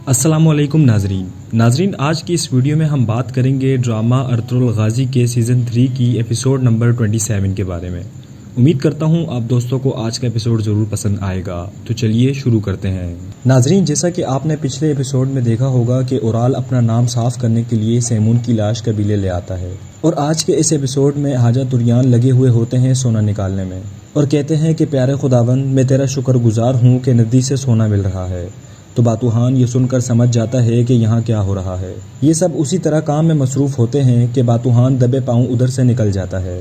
السلام علیکم ناظرین آج کی اس ویڈیو میں ہم بات کریں گے ڈرامہ ارطغرل غازی کے سیزن 3 کی ایپیسوڈ نمبر 27 کے بارے میں۔ امید کرتا ہوں آپ دوستوں کو آج کا ایپیسوڈ ضرور پسند آئے گا، تو چلیے شروع کرتے ہیں۔ ناظرین، جیسا کہ آپ نے پچھلے ایپیسوڈ میں دیکھا ہوگا کہ اورال اپنا نام صاف کرنے کے لیے سیمون کی لاش قبیلے لے آتا ہے، اور آج کے اس ایپیسوڈ میں حاجہ طریان لگے ہوئے ہوتے ہیں سونا نکالنے میں، اور کہتے ہیں کہ پیارے خداوند، میں تیرا شکر گزار ہوں کہ ندی سے سونا مل رہا ہے۔ تو باتوحان یہ سن کر سمجھ جاتا ہے کہ یہاں کیا ہو رہا ہے۔ یہ سب اسی طرح کام میں مصروف ہوتے ہیں کہ باتوحان دبے پاؤں ادھر سے نکل جاتا ہے۔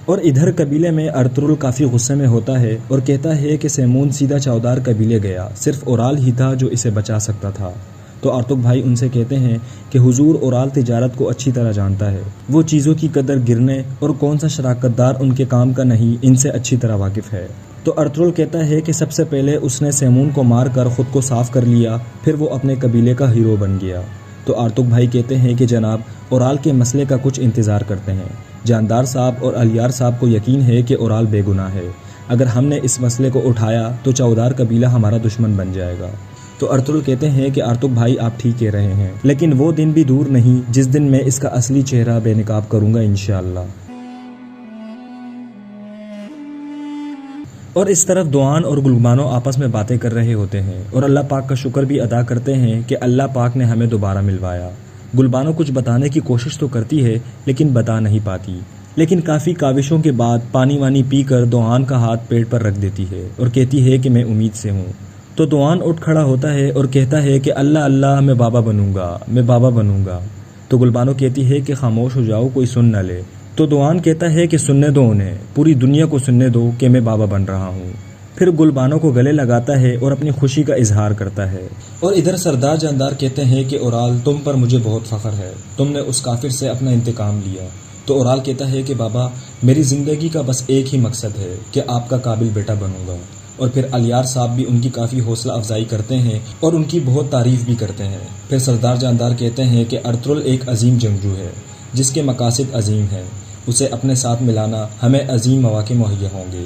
اور ادھر قبیلے میں ارطغرل کافی غصے میں ہوتا ہے اور کہتا ہے کہ سیمون سیدھا چودار قبیلے گیا، صرف اورال ہی تھا جو اسے بچا سکتا تھا۔ تو ارطغرل بھائی ان سے کہتے ہیں کہ حضور، اورال تجارت کو اچھی طرح جانتا ہے، وہ چیزوں کی قدر گرنے اور کون سا شراکت دار ان کے کام کا نہیں، ان سے اچھی طرح واقف ہے۔ تو ارطغرل کہتا ہے کہ سب سے پہلے اس نے سیمون کو مار کر خود کو صاف کر لیا، پھر وہ اپنے قبیلے کا ہیرو بن گیا۔ تو ارطغرل بھائی کہتے ہیں کہ جناب، اورال کے مسئلے کا کچھ انتظار کرتے ہیں۔ جاندار صاحب اور الیار صاحب کو یقین ہے کہ اورال بے گناہ ہے، اگر ہم نے اس مسئلے کو اٹھایا تو چودار قبیلہ ہمارا دشمن بن جائے گا۔ تو ارطغرل کہتے ہیں کہ ارطغرل بھائی آپ ٹھیک کہہ رہے ہیں، لیکن وہ دن بھی دور نہیں جس دن میں اس کا اصلی چہرہ بے نقاب کروں گا انشاءاللہ۔ اور اس طرف دوان اور گلبانو آپس میں باتیں کر رہے ہوتے ہیں اور اللہ پاک کا شکر بھی ادا کرتے ہیں کہ اللہ پاک نے ہمیں دوبارہ ملوایا۔ گلبانو کچھ بتانے کی کوشش تو کرتی ہے لیکن بتا نہیں پاتی، لیکن کافی کاوشوں کے بعد پانی وانی پی کر دوان کا ہاتھ پیٹ پر رکھ دیتی ہے اور کہتی ہے کہ میں امید سے ہوں۔ تو دوان اٹھ کھڑا ہوتا ہے اور کہتا ہے کہ اللہ اللہ، میں بابا بنوں گا، میں بابا بنوں گا۔ تو گلبانو کہتی ہے کہ خاموش ہو جاؤ، کوئی سن نہ لے۔ تو دوان کہتا ہے کہ سننے دو انہیں، پوری دنیا کو سننے دو کہ میں بابا بن رہا ہوں۔ پھر گلبانو کو گلے لگاتا ہے اور اپنی خوشی کا اظہار کرتا ہے۔ اور ادھر سردار جاندار کہتے ہیں کہ اورال، تم پر مجھے بہت فخر ہے، تم نے اس کافر سے اپنا انتقام لیا۔ تو اورال کہتا ہے کہ بابا، میری زندگی کا بس ایک ہی مقصد ہے کہ آپ کا قابل بیٹا بنوں گا۔ اور پھر الیار صاحب بھی ان کی کافی حوصلہ افزائی کرتے ہیں اور ان کی بہت تعریف بھی کرتے ہیں۔ پھر سردار جاندار کہتے ہیں کہ ارطغرل ایک عظیم جنگجو ہے جس کے مقاصد عظیم ہیں، اسے اپنے ساتھ ملانا ہمیں عظیم مواقع مہیا ہوں گے۔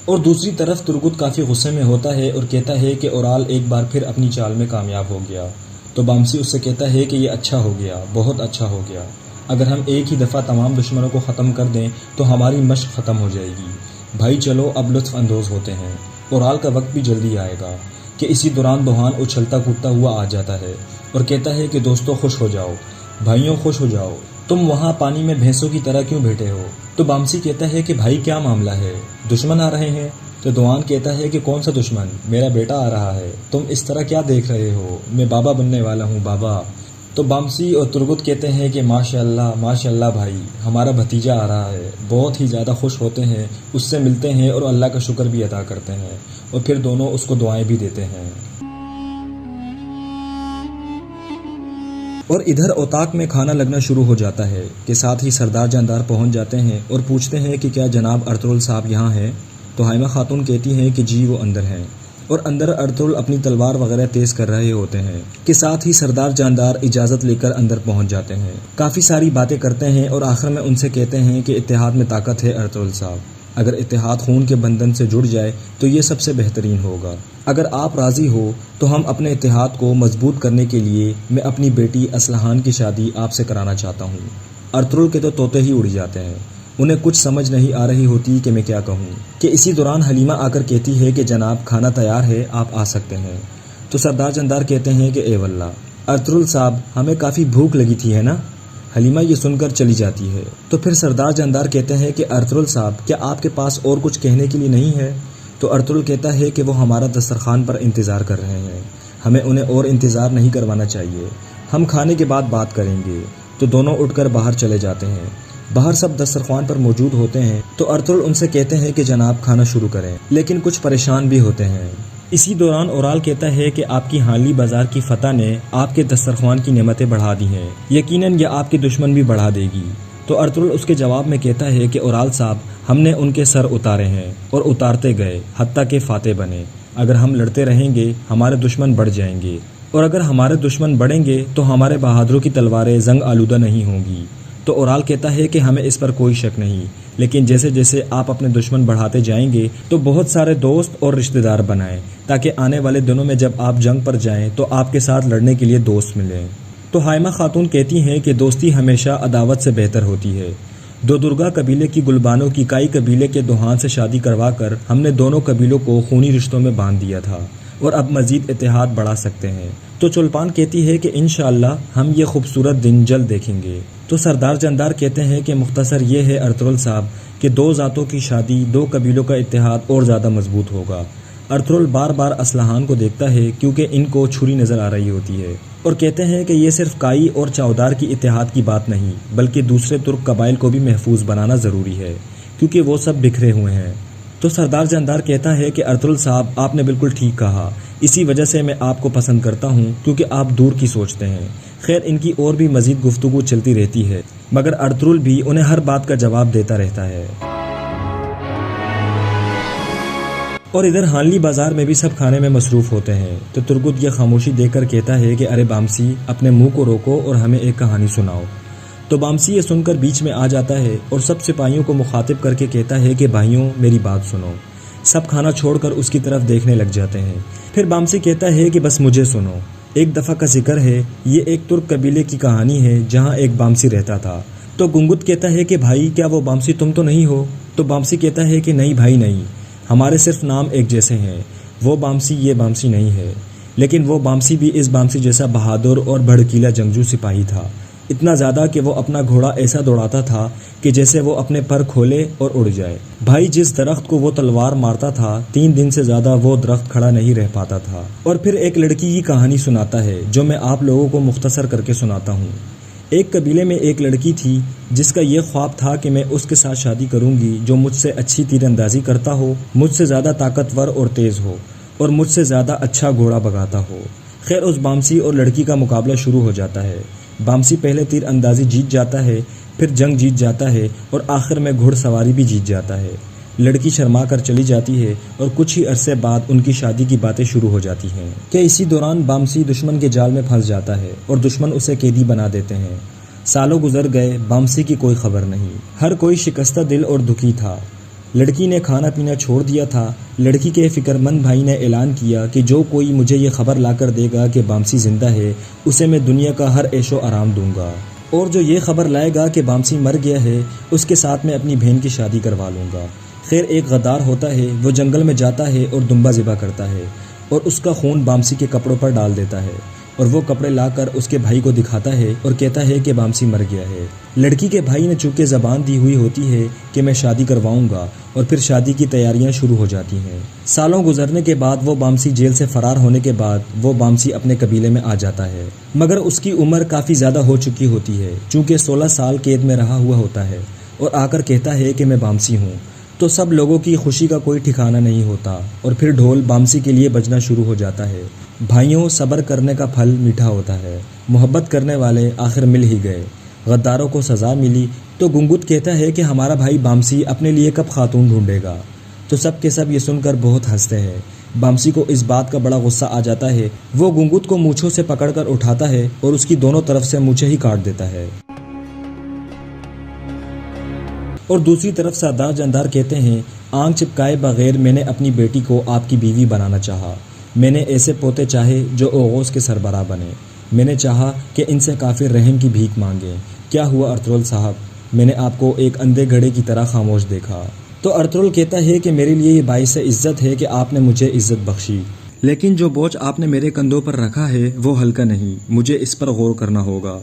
اور دوسری طرف ترگت کافی غصے میں ہوتا ہے اور کہتا ہے کہ اورال ایک بار پھر اپنی چال میں کامیاب ہو گیا۔ تو بامسی اس سے کہتا ہے کہ یہ اچھا ہو گیا، بہت اچھا ہو گیا، اگر ہم ایک ہی دفعہ تمام دشمنوں کو ختم کر دیں تو ہماری مشق ختم ہو جائے گی۔ بھائی چلو اب لطف اندوز ہوتے ہیں، اورال کا وقت بھی جلدی آئے گا۔ کہ اسی دوران دوان اچھلتا کودتا ہوا آ جاتا ہے اور کہتا ہے کہ دوستو خوش ہو جاؤ، بھائیوں خوش ہو جاؤ، تم وہاں پانی میں بھینسوں کی طرح کیوں بیٹھے ہو؟ تو بامسی کہتا ہے کہ بھائی کیا معاملہ ہے، دشمن آ رہے ہیں؟ تو دوان کہتا ہے کہ کون سا دشمن، میرا بیٹا آ رہا ہے، تم اس طرح کیا دیکھ رہے ہو، میں بابا بننے والا ہوں بابا۔ تو بامسی اور ترگت کہتے ہیں کہ ماشاء اللہ بھائی، ہمارا بھتیجا آ رہا ہے، بہت ہی زیادہ خوش ہوتے ہیں، اس سے ملتے ہیں اور اللہ کا شکر بھی ادا کرتے ہیں، اور پھر دونوں اس کو دعائیں بھی دیتے ہیں۔ اور ادھر اوتاق میں کھانا لگنا شروع ہو جاتا ہے کہ ساتھ ہی سردار جاندار پہنچ جاتے ہیں اور پوچھتے ہیں کہ کیا جناب ارطغرل صاحب یہاں ہیں؟ تو حائمہ خاتون کہتی ہیں کہ جی وہ اندر ہیں، اور اندر ارطغرل اپنی تلوار وغیرہ تیز کر رہے ہوتے ہیں کہ ساتھ ہی سردار جاندار اجازت لے کر اندر پہنچ جاتے ہیں، کافی ساری باتیں کرتے ہیں اور آخر میں ان سے کہتے ہیں کہ اتحاد میں طاقت ہے ارطغرل صاحب، اگر اتحاد خون کے بندھن سے جڑ جائے تو یہ سب سے بہترین ہوگا۔ اگر آپ راضی ہو تو ہم اپنے اتحاد کو مضبوط کرنے کے لیے میں اپنی بیٹی اسلحان کی شادی آپ سے کرانا چاہتا ہوں۔ ارطغرل کے تو طوطے ہی اڑ جاتے ہیں، انہیں کچھ سمجھ نہیں آ رہی ہوتی کہ میں کیا کہوں۔ کہ اسی دوران حلیمہ آ کر کہتی ہے کہ جناب کھانا تیار ہے، آپ آ سکتے ہیں۔ تو سردار جاندار کہتے ہیں کہ اے واللہ ارطغرل صاحب، ہمیں کافی بھوک لگی تھی ہے نا؟ حلیمہ یہ سن کر چلی جاتی ہے۔ تو پھر سردار جاندار کہتے ہیں کہ ارطغرل صاحب، کیا آپ کے پاس اور کچھ کہنے کے لیے نہیں ہے؟ تو ارطغرل کہتا ہے کہ وہ ہمارا دسترخوان پر انتظار کر رہے ہیں، ہمیں انہیں اور انتظار نہیں کروانا چاہیے، ہم کھانے کے بعد بات کریں گے۔ تو دونوں اٹھ کر باہر چلے جاتے ہیں، باہر سب دسترخوان پر موجود ہوتے ہیں۔ تو ارطغرل ان سے کہتے ہیں کہ جناب کھانا شروع کریں، لیکن کچھ پریشان بھی ہوتے ہیں۔ اسی دوران اورال کہتا ہے کہ آپ کی حانلی بازار کی فتح نے آپ کے دسترخوان کی نعمتیں بڑھا دی ہیں، یقیناً یہ آپ کے دشمن بھی بڑھا دے گی۔ تو ارطغرل اس کے جواب میں کہتا ہے کہ اورال صاحب، ہم نے ان کے سر اتارے ہیں اور اتارتے گئے حتیٰ کہ فاتح بنے، اگر ہم لڑتے رہیں گے ہمارے دشمن بڑھ جائیں گے، اور اگر ہمارے دشمن بڑھیں گے تو ہمارے بہادروں کی تلواریں زنگ آلودہ نہیں ہوں گی۔ تو اورال کہتا ہے کہ ہمیں اس پر کوئی شک نہیں، لیکن جیسے جیسے آپ اپنے دشمن بڑھاتے جائیں گے تو بہت سارے دوست اور رشتہ دار بنائیں، تاکہ آنے والے دنوں میں جب آپ جنگ پر جائیں تو آپ کے ساتھ لڑنے کے لیے دوست ملیں۔ تو حائمہ خاتون کہتی ہیں کہ دوستی ہمیشہ عداوت سے بہتر ہوتی ہے۔ دو درگا قبیلے کی گلبانو کی کائی قبیلے کے دوحان سے شادی کروا کر ہم نے دونوں قبیلوں کو خونی رشتوں میں باندھ دیا تھا اور اب مزید اتحاد بڑھا سکتے ہیں۔ تو چولپان کہتی ہے کہ انشاءاللہ ہم یہ خوبصورت دن جلد دیکھیں گے۔ تو سردار جاندار کہتے ہیں کہ مختصر یہ ہے ارطغرل صاحب کہ دو ذاتوں کی شادی، دو قبیلوں کا اتحاد اور زیادہ مضبوط ہوگا۔ ارطغرل بار بار اصلاحان کو دیکھتا ہے کیونکہ ان کو چھری نظر آ رہی ہوتی ہے، اور کہتے ہیں کہ یہ صرف کائی اور چاودار کی اتحاد کی بات نہیں بلکہ دوسرے ترک قبائل کو بھی محفوظ بنانا ضروری ہے کیونکہ وہ سب بکھرے ہوئے ہیں۔ تو سردار جاندار کہتا ہے کہ ارطغرل صاحب آپ نے بالکل ٹھیک کہا، اسی وجہ سے میں آپ کو پسند کرتا ہوں کیونکہ آپ دور کی سوچتے ہیں۔ خیر ان کی اور بھی مزید گفتگو چلتی رہتی ہے مگر ارطغرل بھی انہیں ہر بات کا جواب دیتا رہتا ہے۔ اور ادھر ہانلی بازار میں بھی سب کھانے میں مصروف ہوتے ہیں تو ترگت یہ خاموشی دیکھ کر کہتا ہے کہ ارے بامسی اپنے منہ کو روکو اور ہمیں ایک کہانی سناؤ۔ تو بامسی یہ سن کر بیچ میں آ جاتا ہے اور سب سپاہیوں کو مخاطب کر کے کہتا ہے کہ بھائیوں میری بات سنو۔ سب کھانا چھوڑ کر اس کی طرف دیکھنے لگ جاتے ہیں۔ پھر بامسی کہتا ہے کہ بس مجھے سنو، ایک دفعہ کا ذکر ہے، یہ ایک ترک قبیلے کی کہانی ہے جہاں ایک بامسی رہتا تھا۔ تو گنگت کہتا ہے کہ بھائی کیا وہ بامسی تم تو نہیں ہو؟ تو بامسی کہتا ہے کہ نہیں بھائی نہیں، ہمارے صرف نام ایک جیسے ہیں، وہ بامسی یہ بامسی نہیں ہے، لیکن وہ بامسی بھی اس بامسی جیسا بہادر اور بھڑکیلا جنگجو سپاہی تھا، اتنا زیادہ کہ وہ اپنا گھوڑا ایسا دوڑاتا تھا کہ جیسے وہ اپنے پر کھولے اور اڑ جائے۔ بھائی جس درخت کو وہ تلوار مارتا تھا 3 دن سے زیادہ وہ درخت کھڑا نہیں رہ پاتا تھا۔ اور پھر ایک لڑکی کی کہانی سناتا ہے جو میں آپ لوگوں کو مختصر کر کے سناتا ہوں۔ ایک قبیلے میں ایک لڑکی تھی جس کا یہ خواب تھا کہ میں اس کے ساتھ شادی کروں گی جو مجھ سے اچھی تیر اندازی کرتا ہو، مجھ سے زیادہ طاقتور اور تیز ہو اور مجھ سے زیادہ اچھا گھوڑا بگاتا ہو۔ خیر اس بامسی اور لڑکی کا مقابلہ شروع ہو جاتا ہے۔ بامسی پہلے تیر اندازی جیت جاتا ہے، پھر جنگ جیت جاتا ہے اور آخر میں گھوڑ سواری بھی جیت جاتا ہے۔ لڑکی شرما کر چلی جاتی ہے اور کچھ ہی عرصے بعد ان کی شادی کی باتیں شروع ہو جاتی ہیں کہ اسی دوران بامسی دشمن کے جال میں پھنس جاتا ہے اور دشمن اسے قیدی بنا دیتے ہیں۔ سالوں گزر گئے، بامسی کی کوئی خبر نہیں، ہر کوئی شکستہ دل اور دکھی تھا۔ لڑکی نے کھانا پینا چھوڑ دیا تھا۔ لڑکی کے فکر مند بھائی نے اعلان کیا کہ جو کوئی مجھے یہ خبر لا کر دے گا کہ بامسی زندہ ہے اسے میں دنیا کا ہر عیش و آرام دوں گا، اور جو یہ خبر لائے گا کہ بامسی مر گیا ہے اس کے ساتھ میں اپنی بہن کی شادی کروا لوں گا۔ خیر ایک غدار ہوتا ہے، وہ جنگل میں جاتا ہے اور دمبا ذبح کرتا ہے اور اس کا خون بامسی کے کپڑوں پر ڈال دیتا ہے، اور وہ کپڑے لا کر اس کے بھائی کو دکھاتا ہے اور کہتا ہے کہ بامسی مر گیا ہے۔ لڑکی کے بھائی نے چونکہ زبان دی ہوئی ہوتی ہے کہ میں شادی کرواؤں گا، اور پھر شادی کی تیاریاں شروع ہو جاتی ہیں۔ سالوں گزرنے کے بعد وہ بامسی جیل سے فرار ہونے کے بعد وہ بامسی اپنے قبیلے میں آ جاتا ہے، مگر اس کی عمر کافی زیادہ ہو چکی ہوتی ہے چونکہ 16 سال قید میں رہا ہوا ہوتا ہے، اور آ کر کہتا ہے کہ میں بامسی ہوں۔ تو سب لوگوں کی خوشی کا کوئی ٹھکانہ نہیں ہوتا، اور پھر ڈھول بامسی کے لیے بجنا شروع ہو جاتا ہے۔ بھائیوں صبر کرنے کا پھل میٹھا ہوتا ہے، محبت کرنے والے آخر مل ہی گئے، غداروں کو سزا ملی۔ تو گنگت کہتا ہے کہ ہمارا بھائی بامسی اپنے لیے کب خاتون ڈھونڈے گا؟ تو سب کے سب یہ سن کر بہت ہنستے ہیں۔ بامسی کو اس بات کا بڑا غصہ آ جاتا ہے، وہ گنگت کو مونچھوں سے پکڑ کر اٹھاتا ہے اور اس کی دونوں طرف سے مونچھیں ہی کاٹ دیتا ہے۔ اور دوسری طرف سردار جاندار کہتے ہیں آنکھ چپکائے بغیر میں نے اپنی بیٹی کو آپ کی بیوی بنانا چاہا، میں نے ایسے پوتے چاہے جو اوغوز کے سربراہ بنے، میں نے چاہا کہ ان سے کافر رحم کی بھیک مانگے۔ کیا ہوا ارطغرل صاحب، میں نے آپ کو ایک اندھے گھڑے کی طرح خاموش دیکھا۔ تو ارطغرل کہتا ہے کہ میرے لیے یہ باعث عزت ہے کہ آپ نے مجھے عزت بخشی، لیکن جو بوجھ آپ نے میرے کندھوں پر رکھا ہے وہ ہلکا نہیں، مجھے اس پر غور کرنا ہوگا۔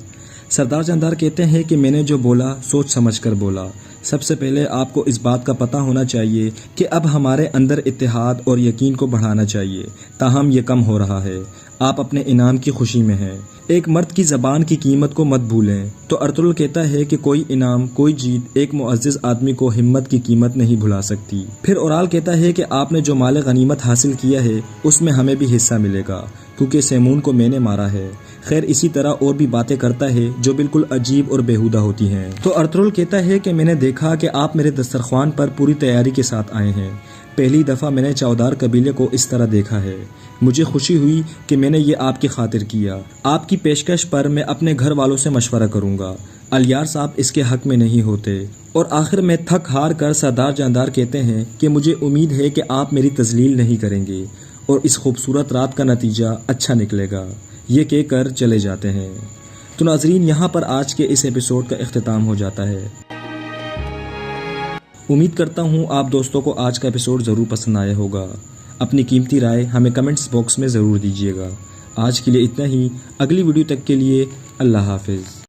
سردار جاندار کہتے ہیں کہ میں نے جو بولا سوچ سمجھ کر بولا۔ سب سے پہلے آپ کو اس بات کا پتہ ہونا چاہیے کہ اب ہمارے اندر اتحاد اور یقین کو بڑھانا چاہیے، تاہم یہ کم ہو رہا ہے۔ آپ اپنے انعام کی خوشی میں ہیں، ایک مرد کی زبان کی قیمت کو مت بھولیں۔ تو ارطغرل کہتا ہے کہ کوئی انعام، کوئی جیت ایک معزز آدمی کو ہمت کی قیمت نہیں بھلا سکتی۔ پھر اورال کہتا ہے کہ آپ نے جو مال غنیمت حاصل کیا ہے اس میں ہمیں بھی حصہ ملے گا کیونکہ سیمون کو میں نے مارا ہے۔ خیر اسی طرح اور بھی باتیں کرتا ہے جو بالکل عجیب اور بیہودہ ہوتی ہیں۔ تو ارطغرل کہتا ہے کہ میں نے دیکھا کہ آپ میرے دسترخوان پر پوری تیاری کے ساتھ آئے ہیں، پہلی دفعہ میں نے چاودار قبیلے کو اس طرح دیکھا ہے، مجھے خوشی ہوئی کہ میں نے یہ آپ کی خاطر کیا۔ آپ کی پیشکش پر میں اپنے گھر والوں سے مشورہ کروں گا، الیار صاحب اس کے حق میں نہیں ہوتے، اور آخر میں تھک ہار کر سردار جاندار کہتے ہیں کہ مجھے امید ہے کہ آپ میری تذلیل نہیں کریں گے اور اس خوبصورت رات کا نتیجہ اچھا نکلے گا، یہ کہہ کر چلے جاتے ہیں۔ تو ناظرین، یہاں پر آج کے اس ایپیسوڈ کا اختتام ہو جاتا ہے۔ امید کرتا ہوں آپ دوستوں کو آج کا ایپیسوڈ ضرور پسند آیا ہوگا۔ اپنی قیمتی رائے ہمیں کمنٹس باکس میں ضرور دیجیے گا۔ آج کے لیے اتنا ہی، اگلی ویڈیو تک کے لیے اللہ حافظ۔